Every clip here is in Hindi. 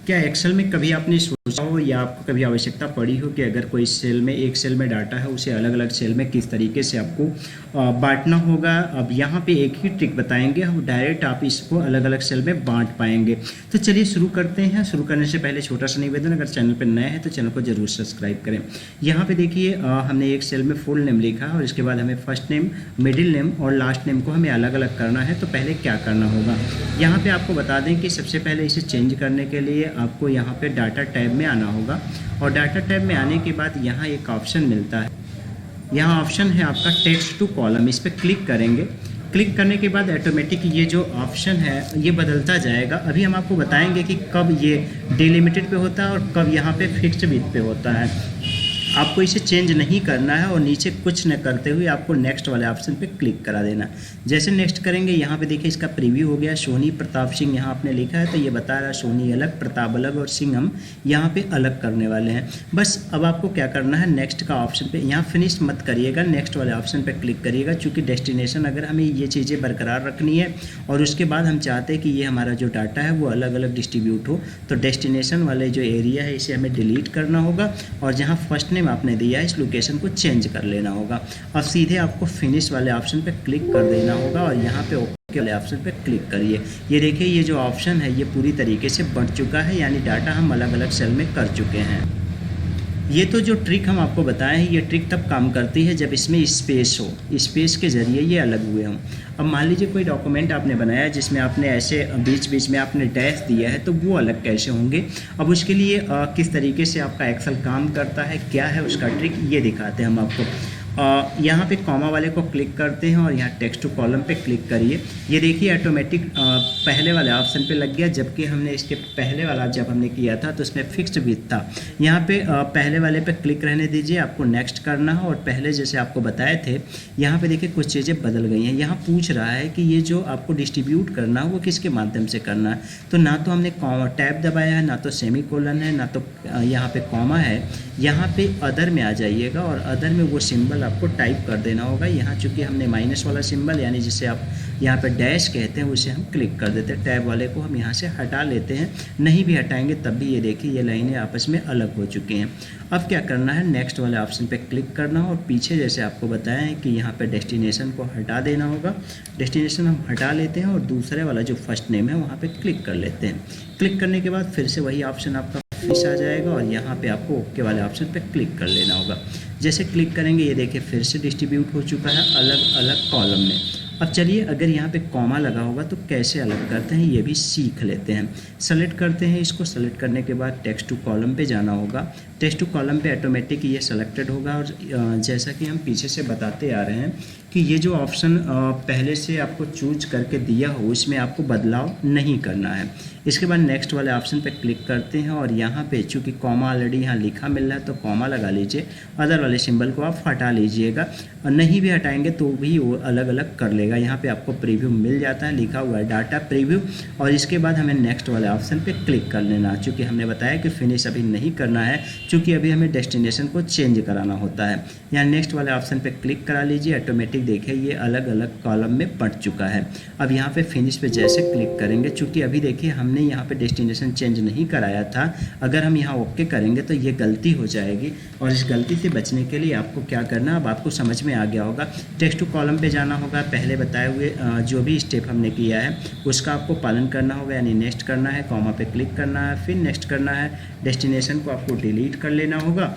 क्या एक्सेल में कभी आपने सोचा हो या आपको कभी आवश्यकता पड़ी हो कि अगर कोई सेल में एक सेल में डाटा है उसे अलग अलग सेल में किस तरीके से आपको बांटना होगा। अब यहाँ पे एक ही ट्रिक बताएंगे हम, डायरेक्ट आप इसको अलग अलग सेल में बांट पाएंगे। तो चलिए शुरू करते हैं। शुरू करने से पहले छोटा सा निवेदन, अगर चैनल पर नए हैं तो चैनल को जरूर सब्सक्राइब करें। यहाँ पे देखिए हमने एक सेल में फुल नेम लिखा और इसके बाद हमें फर्स्ट नेम, मिडिल नेम और लास्ट नेम को हमें अलग अलग करना है। तो पहले क्या करना होगा, यहाँ पे आपको बता दें कि सबसे पहले इसे चेंज करने के लिए आपको यहाँ पे डाटा टैब में आना होगा और डाटा टैब में आने के बाद यहाँ एक ऑप्शन मिलता है। यहाँ ऑप्शन है आपका टेक्स्ट टू कॉलम, इस पर क्लिक करेंगे। क्लिक करने के बाद ऑटोमेटिक ये जो ऑप्शन है ये बदलता जाएगा। अभी हम आपको बताएंगे कि कब ये डिलिमिटेड पे होता है और कब यहाँ पे फिक्स्ड विड्थ पे होता है। आपको इसे चेंज नहीं करना है और नीचे कुछ न करते हुए आपको नेक्स्ट वाले ऑप्शन पे क्लिक करा देना। जैसे नेक्स्ट करेंगे यहाँ पे देखिए इसका प्रीव्यू हो गया। सोनी प्रताप सिंह यहाँ आपने लिखा है तो ये बता रहा है सोनी अलग, प्रताप अलग और सिंह हम यहाँ पे अलग करने वाले हैं। बस अब आपको क्या करना है, नेक्स्ट का ऑप्शन पे यहाँ फिनिश मत करिएगा, नेक्स्ट वाले ऑप्शन पे क्लिक करिएगा। चूँकि डेस्टिनेशन अगर हमें ये चीज़ें बरकरार रखनी है और उसके बाद हम चाहते हैं कि ये हमारा जो डाटा है वो अलग अलग डिस्ट्रीब्यूट हो, तो डेस्टिनेशन वाले जो एरिया है इसे हमें डिलीट करना होगा और जहाँ फर्स्ट नेम आपने दिया है इस लोकेशन को चेंज कर लेना होगा। अब सीधे आपको फिनिश वाले ऑप्शन पे क्लिक कर देना होगा और यहाँ पे ओके वाले ऑप्शन पे क्लिक करिए। ये देखिए ये जो ऑप्शन है ये पूरी तरीके से बढ़ चुका है, यानी डाटा हम अलग अलग सेल में कर चुके हैं। ये तो जो ट्रिक हम आपको बताएं हैं ये ट्रिक तब काम करती है जब इसमें स्पेस हो, स्पेस के ज़रिए ये अलग हुए हों। अब मान लीजिए कोई डॉक्यूमेंट आपने बनाया जिसमें आपने ऐसे बीच बीच में आपने डैश दिया है, तो वो अलग कैसे होंगे। अब उसके लिए किस तरीके से आपका एक्सेल काम करता है, क्या है उसका ट्रिक, ये दिखाते हैं हम आपको। यहाँ पे कॉमा वाले को क्लिक करते हैं और यहाँ टेक्स्ट टू कॉलम पे क्लिक करिए। ये देखिए ऑटोमेटिक पहले वाले ऑप्शन पे लग गया, जबकि हमने इसके पहले वाला जब हमने किया था तो उसमें फिक्स्ड विड्थ था। यहाँ पे पहले वाले पे क्लिक रहने दीजिए, आपको नेक्स्ट करना है। और पहले जैसे आपको बताए थे यहाँ पे देखिए कुछ चीज़ें बदल गई हैं। यहाँ पूछ रहा है कि ये जो आपको डिस्ट्रीब्यूट करना है वो किसके माध्यम से करना है। तो ना तो हमने कॉमा टैब दबाया है, ना तो सेमी कोलन है, ना तो यहाँ पे कॉमा है। यहाँ पे अदर में आ जाइएगा और अदर में वो सिंबल आपको टाइप कर देना होगा। यहाँ चूँकि हमने माइनस वाला सिंबल यानी जिसे आप यहाँ पे डैश कहते हैं उसे हम क्लिक कर देते हैं। टैब वाले को हम यहाँ से हटा लेते हैं, नहीं भी हटाएंगे तब भी ये देखिए ये लाइनें आपस में अलग हो चुकी हैं। अब क्या करना है, नेक्स्ट वाले ऑप्शन पे क्लिक करना और पीछे जैसे आपको बताया है कि यहाँ पे डेस्टिनेशन को हटा देना होगा। डेस्टिनेशन हम हटा लेते हैं और दूसरे वाला जो फर्स्ट नेम है वहाँ पे क्लिक कर लेते हैं। क्लिक करने के बाद फिर से वही ऑप्शन आपका फिश आ जाएगा और यहाँ पे आपको ओके वाले ऑप्शन पे क्लिक कर लेना होगा। जैसे क्लिक करेंगे ये देखिए फिर से डिस्ट्रीब्यूट हो चुका है अलग अलग कॉलम में। अब चलिए अगर यहाँ पे कॉमा लगा होगा तो कैसे अलग करते हैं ये भी सीख लेते हैं। सेलेक्ट करते हैं इसको, सेलेक्ट करने के बाद टेक्स्ट टू कॉलम पे जाना होगा। टेक्स्ट टू कॉलम पे ऑटोमेटिक ये सेलेक्टेड होगा और जैसा कि हम पीछे से बताते आ रहे हैं कि ये जो ऑप्शन पहले से आपको चूज करके दिया हो उसमें आपको बदलाव नहीं करना है। इसके बाद नेक्स्ट वाले ऑप्शन पे क्लिक करते हैं और यहाँ पे चूँकि कॉमा ऑलरेडी यहाँ लिखा मिल रहा है तो कॉमा लगा लीजिए, अदर वाले सिंबल को आप हटा लीजिएगा और नहीं भी हटाएंगे तो भी वो अलग अलग कर लेगा। यहाँ पे आपको प्रीव्यू मिल जाता है, लिखा हुआ है डाटा प्रीव्यू और इसके बाद हमें नेक्स्ट वाले ऑप्शन पे क्लिक कर लेना। चूँकि हमने बताया कि फिनिश अभी नहीं करना है क्योंकि अभी हमें डेस्टिनेशन को चेंज कराना होता है। यहाँ नेक्स्ट वाले ऑप्शन पे क्लिक करा लीजिए, ऑटोमेटिक देखिए ये अलग अलग कॉलम में बंट चुका है। अब यहाँ पे फिनिश पे जैसे क्लिक करेंगे, चूँकि अभी देखिए हमने यहाँ पे डेस्टिनेशन चेंज नहीं कराया था, अगर हम यहाँ ओके करेंगे तो ये गलती हो जाएगी और इस गलती से बचने के लिए आपको क्या करना, अब आपको समझ में आ गया होगा। टेक्स्ट टू कॉलम पे जाना होगा, पहले बताए हुए जो भी स्टेप हमने किया है उसका आपको पालन करना होगा, यानी नेक्स्ट करना है, कॉमा पे क्लिक करना है, फिर नेक्स्ट करना है। डेस्टिनेशन को आपको डिलीट कर लेना होगा,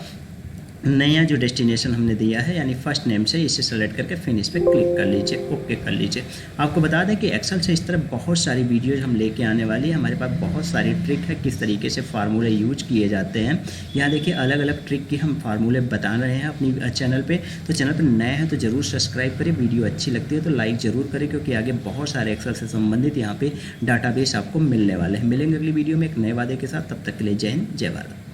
नया जो डेस्टिनेशन हमने दिया है यानी फर्स्ट नेम से इसे सेलेक्ट करके फिनिश पे क्लिक कर लीजिए, ओके कर लीजिए। आपको बता दें कि एक्सेल से इस तरह बहुत सारी वीडियोज हम लेके आने वाली है। हमारे पास बहुत सारी ट्रिक है किस तरीके से फार्मूले यूज किए जाते हैं। यहाँ देखिए अलग अलग ट्रिक की हम फार्मूले बता रहे हैं अपनी चैनल पर। तो चैनल पर नए हैं तो ज़रूर सब्सक्राइब करें, वीडियो अच्छी लगती है तो लाइक ज़रूर करें क्योंकि आगे बहुत सारे एक्सेल से संबंधित यहाँ पे डाटाबेस आपको मिलने वाले हैं। मिलेंगे अगली वीडियो में एक नए वादे के साथ, तब तक के लिए जय हिंद जय भारत।